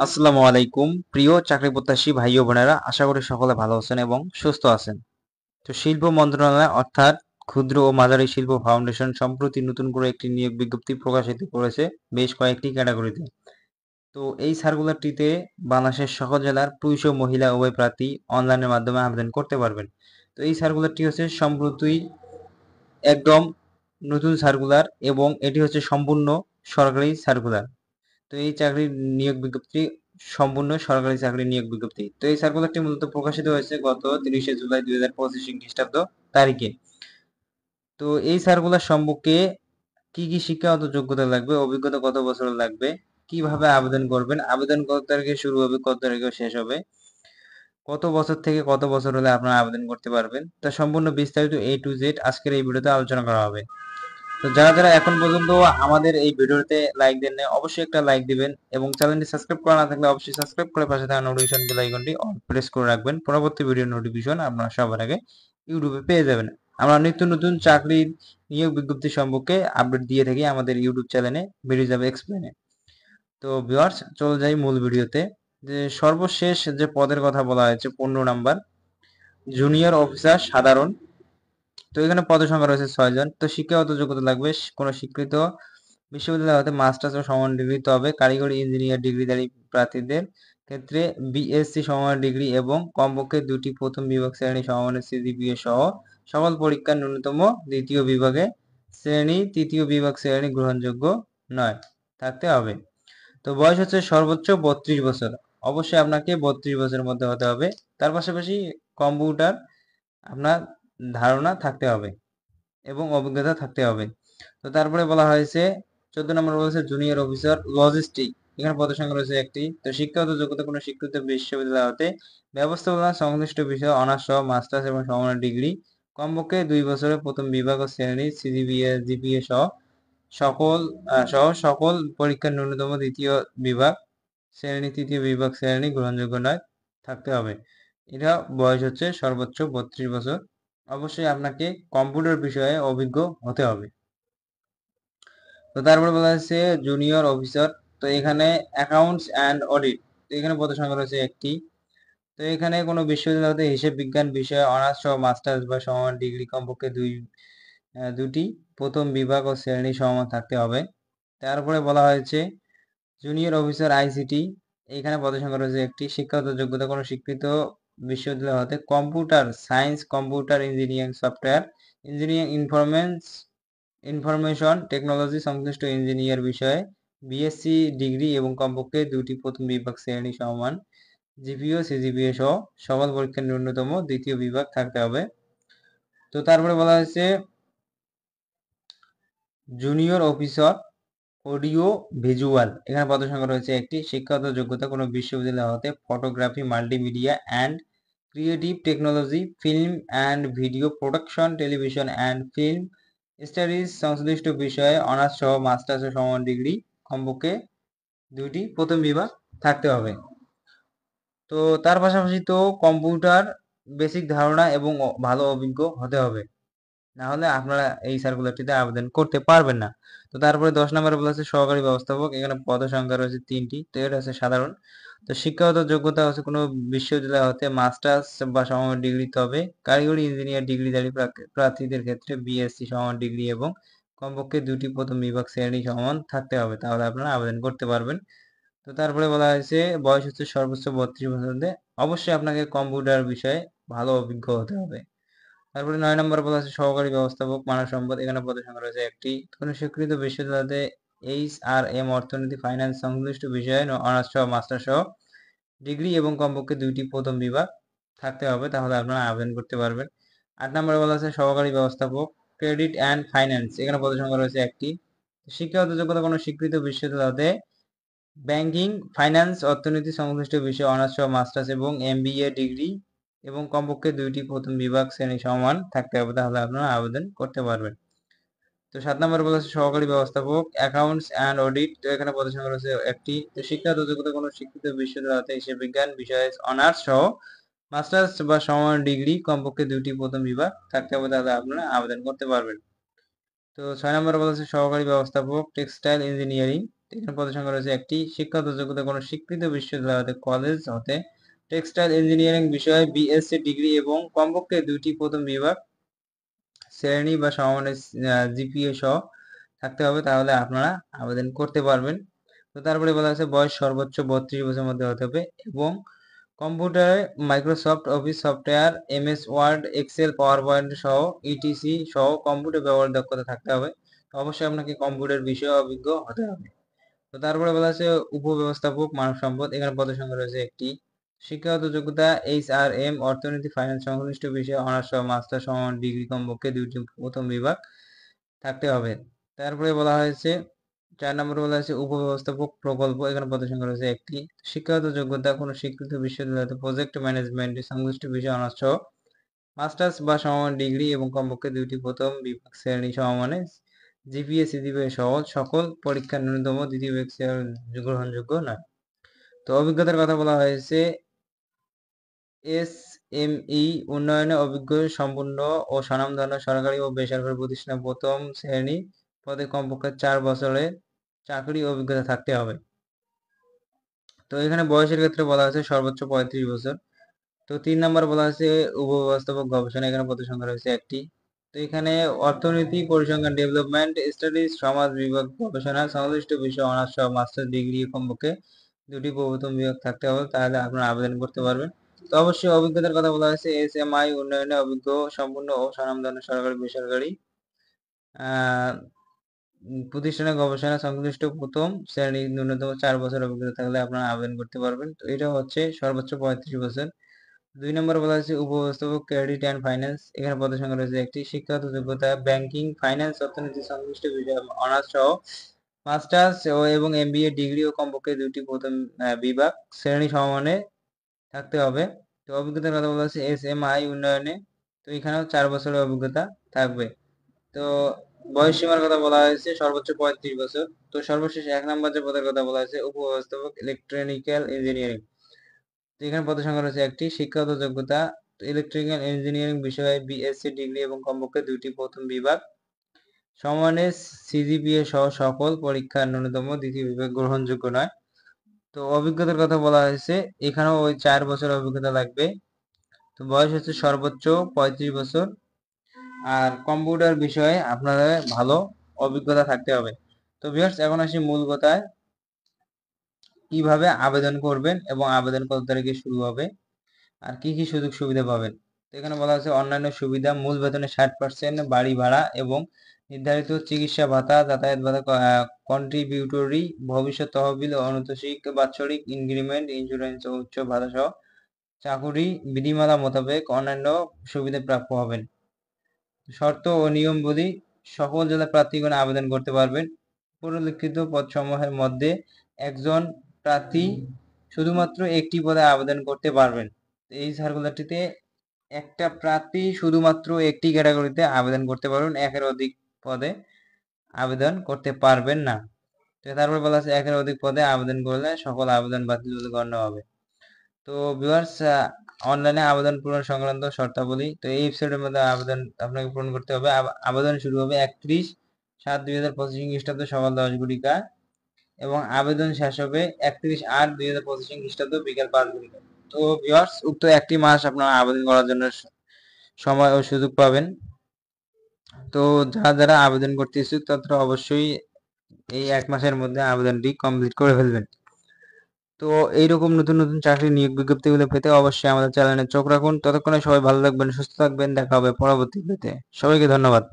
আসসালামু আলাইকুম প্রিয় চাকরি প্রত্যাশী ভাই ও বোনেরা, আশা করি সকলে ভালো আছেন এবং সুস্থ আছেন। তো শিল্প মন্ত্রণালয় অর্থাৎ ক্ষুদ্র ও মাঝারি শিল্প ফাউন্ডেশন সম্প্রতি নতুন করে একটি নিয়োগ বিজ্ঞপ্তি প্রকাশিত করেছে বেশ কয়েকটি ক্যাটাগরিতে। তো এই সার্কুলারটিতে বাংলাদেশের সকল জেলার পুরুষ ও মহিলা উভয় প্রার্থী অনলাইনের মাধ্যমে আবেদন করতে পারবেন। তো এই সার্কুলারটি হচ্ছে সম্প্রতি একদম নতুন সার্কুলার এবং এটি হচ্ছে সম্পূর্ণ সরকারি সার্কুলার। তো এই চাকরির নিয়োগ বিজ্ঞপ্তি সম্পূর্ণ সরকারি চাকরির নিয়োগ বিজ্ঞপ্তি। তো এই সার্কুলারটি মূলত প্রকাশিত হয়েছে গত 30শে জুলাই 2025 খ্রিস্টাব্দ তারিখে। তো এই সার্কুলার সম্পর্কে কি কি শিক্ষাগত যোগ্যতা লাগবে, অভিজ্ঞতা কত বছর লাগবে, কিভাবে আবেদন করবেন, আবেদন কত তারিখে শুরু হবে, কত তারিখে শেষ হবে, কত বছর থেকে কত বছর হলে আপনারা আবেদন করতে পারবেন, তা সম্পূর্ণ বিস্তারিত A to Z আজকের এই ভিডিওতে আলোচনা করা হবে। তো যারা যারা এখন পর্যন্ত আমাদের এই ভিডিওতে লাইক দেন নাই, অবশ্যই একটা লাইক দিবেন এবং চ্যানেলটি সাবস্ক্রাইব করা না থাকলে অবশ্যই সাবস্ক্রাইব করে পাশে থাকা নোটিফিকেশন বেল আইকনটি অল প্রেস করে রাখবেন। পরবর্তী ভিডিও নোটিফিকেশন আপনারা সবার আগে ইউটিউবে পেয়ে যাবেন। আমরা নিত্য নতুন চাকরির নিয়োগ বিজ্ঞপ্তি সম্পর্কে আপডেট দিয়ে থাকি আমাদের ইউটিউব চ্যানেলে বেরিয়ে যাবে এক্সপ্লেনে। তো ভিউয়ার্স, চলে যাই মূল ভিডিওতে। যে সর্বশেষ যে পদের কথা বলা হয়েছে 15 নাম্বার, জুনিয়র অফিসার সাধারণ। তো এখানে পদের সংখ্যা রয়েছে 6 জন। তো শিক্ষাগত যোগ্যতা লাগবে কোনো স্বীকৃত বিশ্ববিদ্যালয় হতে মাস্টার্স ও সমান ডিগ্রি, তবে কারিগরি ইঞ্জিনিয়ার ডিগ্রিধারী প্রার্থীদের ক্ষেত্রে বিএসসি সমমান ডিগ্রি এবং কমপক্ষে 2টি প্রথম বিভাগ শ্রেণী সমমানের সিজিপিএ সহ সকল পরীক্ষার ন্যূনতম দ্বিতীয় বিভাগে শ্রেণী তৃতীয় বিভাগ শ্রেণী গ্রহণযোগ্য নয় থাকতে হবে। তো বয়স হচ্ছে সর্বোচ্চ 32 বছর। অবশ্যই আপনাকে 32 বছরের মধ্যে হতে হবে। তার পাশাপাশি কম্পিউটার আপনার ধারণা থাকতে হবে এবং অভিজ্ঞতা থাকতে হবে। তো তারপরে বলা হয়েছে 14 নম্বর বলেছে জুনিয়র অফিসার লজিস্টিক। এখানে পদের সংখ্যা রয়েছে একটি। তো শিক্ষাগত যোগ্যতা কোনো স্বীকৃত বিশ্ববিদ্যালয় হতে ব্যবস্থাপনা সংশ্লিষ্ট বিষয়ে অনার্স সহ মাস্টার্স এবং সমমানের ডিগ্রি, কমপক্ষে 2 বছরের প্রথম বিভাগ ও শ্রেণী সিজিপিএ জিপিএ সকল পরীক্ষার ন্যূনতম দ্বিতীয় বিভাগ শ্রেণী তৃতীয় বিভাগ শ্রেণী গ্রহণযোগ্য নয় থাকতে হবে। এটা বয়স হচ্ছে সর্বোচ্চ 32 বছর। অবশ্যই আপনাকে কম্পিউটার বিষয়ে অভিজ্ঞ হতে হবে। তো তারপরে বলা হচ্ছে জুনিয়র অফিসার। তো এখানে অ্যাকাউন্টস অ্যান্ড অডিট। তো এখানে পদের সংখ্যা রয়েছে একটি। তো এখানে কোনো বিশ্ববিদ্যালয় হতে হিসেব বিজ্ঞান বিষয়ে অনার্স সহ মাস্টার্স বা সমান ডিগ্রি, কমপক্ষে দুটি প্রথম বিভাগ ও শ্রেণী সমমান থাকতে হবে। তারপরে বলা হয়েছে জুনিয়র অফিসার আইসিটি। এখানে পদের সংখ্যা রয়েছে একটি। শিক্ষাগত যোগ্যতা কোনো স্বীকৃত বিশ্ববিদ্যালয় হতে computer science, computer engineering, software engineering, information technology সংশ্লিষ্ট ইঞ্জিনিয়ার বিষয়ে বিএসসি ডিগ্রি এবং কমপক্ষে 2টি প্রথম বিভাগ শ্রেণী সমমান জিপিও সিজিপিএ সহ সকল পরীক্ষার ন্যূনতম দ্বিতীয় বিভাগ থাকতে হবে। তো তারপরে বলা হয়েছে জুনিয়র অফিসার অডিও ভিজুয়াল। এখানে পদের সংখ্যা রয়েছে একটি। শিক্ষাগত যোগ্যতা কোনো বিশ্ববিদ্যালয় হতে photography, multimedia and creative technology, film and video production, television and film studies সংশ্লিষ্ট বিষয়ে অনার্স সহ মাস্টার্স ও সমান ডিগ্রি, কমপক্ষে 2টি প্রথম বিভাগ থাকতে হবে। তো তার পাশাপাশি তো কম্পিউটার বেসিক ধারণা এবং ভালো অভিজ্ঞ হতে হবে, না হলে আপনারা এই সার্কুলারটিতে আবেদন করতে পারবেন না। তো তারপরে 10 নম্বরে বলা হচ্ছে সহকারী ব্যবস্থাপক। এখানে পদ সংখ্যা রয়েছে 3টি। তো এটা হচ্ছে সাধারণ। তো শিক্ষাগত যোগ্যতা হচ্ছে কোনো বিশ্ববিদ্যালয় হতে মাস্টার্স বা সমমান ডিগ্রি, তবে কারিগরি ইঞ্জিনিয়ার ডিগ্রিধারী প্রার্থীদের ক্ষেত্রে বিএসসি সমমান ডিগ্রি এবং কমপক্ষে 2টি প্রথম বিভাগ শ্রেণী সমমান থাকতে হবে, তাহলে আপনারা আবেদন করতে পারবেন। তো তারপরে বলা হয়েছে বয়স হচ্ছে সর্বোচ্চ 32 বছর মধ্যে। অবশ্যই আপনাকে কম্পিউটার বিষয়ে ভালো অভিজ্ঞ হতে হবে। তারপরে 9 নম্বরে বলা আছে সহকারী ব্যবস্থাপক মানব সম্পদ। এখানে পদের সংখ্যা রয়েছে একটি। কোনো স্বীকৃত বিশ্ববিদ্যালয়তে HRM অর্থনীতি ফাইন্যান্স সংশ্লিষ্ট বিষয়ে অনার্স সহ মাস্টার সহ ডিগ্রি এবং কমপক্ষে 2টি প্রথম বিভাগ থাকতে হবে, তাহলে আপনারা আবেদন করতে পারবেন। 8 নম্বরে বলা আছে সহকারী ব্যবস্থাপক ক্রেডিট অ্যান্ড ফাইন্যান্স। এখানে পদের সংখ্যা রয়েছে একটি। শিক্ষাগত যোগ্যতা কোনো স্বীকৃত বিশ্ববিদ্যালয়তে ব্যাংকিং, ফাইন্যান্স, অর্থনীতি সংশ্লিষ্ট বিষয়ে অনার্স সহ মাস্টার্স এবং এমবিএ ডিগ্রি এবং কমপক্ষে 2টি প্রথম বিভাগ শ্রেণী সমান থাকতে হবে, তাহলে আপনারা আবেদন করতে পারবেন। তো 7 নম্বরে বলেছে সহকারী ব্যবস্থাপক অ্যাকাউন্টস অ্যান্ড অডিট। তো এখানে পদের সংখ্যা রয়েছে একটি। তো শিক্ষাগত যোগ্যতা কোনো শিক্ষিত বিশ্ববিদ্যালয়তে হিসেব বিজ্ঞান বিষয়ে অনার্স সহ মাস্টার্স বা সমান ডিগ্রি, কমপক্ষে 2টি প্রথম বিভাগ থাকতে হবে, তাহলে আপনারা আবেদন করতে পারবেন। তো 6 নম্বরে বলেছে সহকারী ব্যবস্থাপক টেক্সটাইল ইঞ্জিনিয়ারিং। এখানে পদের সংখ্যা রয়েছে একটি। শিক্ষাগত যোগ্যতা কোনো স্বীকৃত বিশ্ববিদ্যালয় হতে কলেজ হতে টেক্সটাইল ইঞ্জিনিয়ারিং বিষয়ে বিএসসি ডিগ্রি এবং কমপক্ষে 2টি প্রথম বিভাগ শ্রেণী বা সমমানের জিপিএ সহ থাকতে হবে, তাহলে আপনারা আবেদন করতে পারবেন। তো তারপরে বলা হয়েছে বয়স সর্বোচ্চ 32 বছরের মধ্যে হতে হবে এবং কম্পিউটারে Microsoft office software, MS word, excel, power point সহ ইটিসি সহ কম্পিউটার ব্যবহার দক্ষতা থাকতে হবে। অবশ্যই আপনাকে কম্পিউটার বিষয়ে অভিজ্ঞ হতে হবে। তো তারপরে বলা আছে উপব্যবস্থাপক মানব সম্পদ, এখানে পদের সংখ্যা রয়েছে একটি। শিক্ষাগত যোগ্যতা এইচআরএম, অর্থনীতি, ফাইন্যান্স সংশ্লিষ্ট বিষয়ে অনার্স সহ মাস্টার সমান ডিগ্রি কমপক্ষে 2টি প্রথম বিভাগ থাকতে হবে। তারপরে বলা হয়েছে 4 নম্বরে বলা হয়েছে উপব্যবস্থাপক প্রকল্প, এখানে পদের সংখ্যা রয়েছে একটি। শিক্ষাগত যোগ্যতা কোনো স্বীকৃত বিশ্ববিদ্যালয়তে প্রজেক্ট ম্যানেজমেন্ট সংশ্লিষ্ট বিষয়ে অনার্স সহ মাস্টার্স বা সমমান ডিগ্রি এবং কমপক্ষে 2টি প্রথম বিভাগ শ্রেণী সমমানে জিপিএ সিজিপিএ সহ সকল পরীক্ষার ন্যূনতম দ্বিতীয় বিভাগ গ্রহণযোগ্য নয়। তো অভিজ্ঞতার কথা বলা হয়েছে এসএমই উন্নয়নে অভিজ্ঞ সম্পূর্ণ ও স্বনামধন্য সরকারি ও বেসরকারি প্রতিষ্ঠানে প্রথম শ্রেণী পদে কমপক্ষে 4 বছরের চাকরি অভিজ্ঞতা থাকতে হবে। তো এখানে বয়সের ক্ষেত্রে বলা হয়েছে সর্বোচ্চ 35 বছর। তো 3 নম্বর বলা হয়েছে উপব্যবস্থাপক গবেষণা, এখানে পদের সংখ্যা রয়েছে একটি। তো এখানে অর্থনীতি, পরিসংখ্যান, ডেভেলপমেন্ট স্টাডিজ, সমাজ বিভাগ গবেষণা সংশ্লিষ্ট বিষয়ে অনার্স সহ মাস্টার ডিগ্রি কমপক্ষে 2টি প্রথম বিভাগ থাকতে হবে, তাহলে আপনারা আবেদন করতে পারবেন। তো অবশ্যই অভিজ্ঞতার কথা বলা হয়েছে এসএমআই উন্নয়নে অভিজ্ঞ সম্পূর্ণ ও স্বনামধন্য সরকারি বেসরকারি প্রতিষ্ঠানে গবেষণা সংশ্লিষ্ট প্রথম শ্রেণী ন্যূনতম 4 বছর অভিজ্ঞতা থাকলে আপনারা আবেদন করতে পারবেন। তো এটা হচ্ছে সর্বোচ্চ 35 বছর। 2 নম্বর বলা হয়েছে উপব্যবস্থাপক ক্রেডিট অ্যান্ড ফাইন্যান্স, এখানে পদের সংখ্যা রয়েছে একটি। শিক্ষাগত যোগ্যতা ব্যাংকিং, ফাইন্যান্স, অর্থনীতি সংশ্লিষ্ট বিষয়ে অনার্স সহ মাস্টার্স এবং এমবিএ ডিগ্রি ও কমপক্ষে 2টি প্রথম বিভাগ শ্রেণী সমমানে থাকতে হবে। তো অভিজ্ঞতার কথা বলা হচ্ছে এসএমআই উন্নয়নে, তো এখানেও 4 বছরের অভিজ্ঞতা থাকবে। তো বয়স সীমার কথা বলা হয়েছে সর্বোচ্চ 35 বছর। তো সর্বশেষ 1 নম্বর যে পদের কথা বলা হয়েছে উপব্যবস্থাপক ইলেকট্রনিক্যাল ইঞ্জিনিয়ারিং, এখানে পদের সংখ্যা রয়েছে একটি। শিক্ষাগত যোগ্যতা ইলেকট্রিক্যাল ইঞ্জিনিয়ারিং বিষয়ে বিএসসি ডিগ্রি এবং কমপক্ষে 2টি প্রথম বিভাগ সমানের সিজিপিএ সহ সকল পরীক্ষার ন্যূনতম দ্বিতীয় বিভাগ গ্রহণযোগ্য নয়। তো অভিজ্ঞতার কথা বলা হয়েছে এখানেও ওই 4 বছর অভিজ্ঞতা লাগবে। তো বয়স হচ্ছে সর্বোচ্চ 35 বছর আর কম্পিউটার বিষয়ে আপনাদের ভালো অভিজ্ঞতা থাকতে হবে। তো ভিউয়ার্স, এখন আসি মূল কথায়, কিভাবে আবেদন করবেন এবং আবেদন কত তারিখে শুরু হবে আর কি কি সুযোগ সুবিধা পাবেন। তো এখানে বলা আছে অন্যান্য সুবিধা, মূল বেতনে 60% বাড়ি ভাড়া এবং নির্ধারিত চিকিৎসা ভাতা, যাতায়াত ভাতা, কন্ট্রিবিউটরি, ভবিষ্যৎ তহবিল, অনৈতিক বাৎসরিক ইনক্রিমেন্ট, ইন্স্যুরেন্স ও উচ্চ ভাতা সহ চাকুরি বিধিমালা মোতাবেক অন্যান্য সুবিধা প্রাপ্য হবেন। শর্ত ও নিয়মাবলী, সকল জেলা প্রার্থীগণ আবেদন করতে পারবেন। উপরিল্লিখিত পদসমূহের মধ্যে একজন প্রার্থী শুধুমাত্র একটি পদে আবেদন করতে পারবেন। এই সার্কুলারটিতে একটা প্রার্থী শুধুমাত্র একটি ক্যাটাগরিতে আবেদন করতে পারবেন, একের অধিক পদে আবেদন করতে পারবেন না। তারপর বলা আছে একের অধিক পদে আবেদন করলে সকল আবেদন বাতিল বলে গণ্য হবে। তো ভিউয়ার্স, অনলাইনে আবেদন পূরণ সংক্রান্ত শর্তাবলী, তো এই ওয়েবসাইটের মধ্যে আবেদন আপনাকে পূরণ করতে হবে। আবেদন শুরু হবে 31/7/2025 খ্রিস্টাব্দ সকাল 10 ঘটিকা এবং আবেদন শেষ হবে 31/8/2025 খ্রিস্টাব্দ বিকাল 5 ঘটিকা। তো ভিউয়ার্স, উক্ত একটি মাস আপনারা আবেদন করার জন্য সময় ও সুযোগ পাবেন। তো যারা আবেদন করতে ইচ্ছুক তারা অবশ্যই এই 1 মাসের মধ্যে আবেদনটি কমপ্লিট করে ফেলবেন। তো এইরকম নতুন নতুন চাকরি নিয়োগ বিজ্ঞপ্তিগুলো পেতে অবশ্যই আমাদের চ্যানেলে চোখ রাখুন। ততক্ষণে সবাই ভালো থাকবেন, সুস্থ থাকবেন। দেখা হবে পরবর্তী ভিডিওতে। সবাইকে ধন্যবাদ।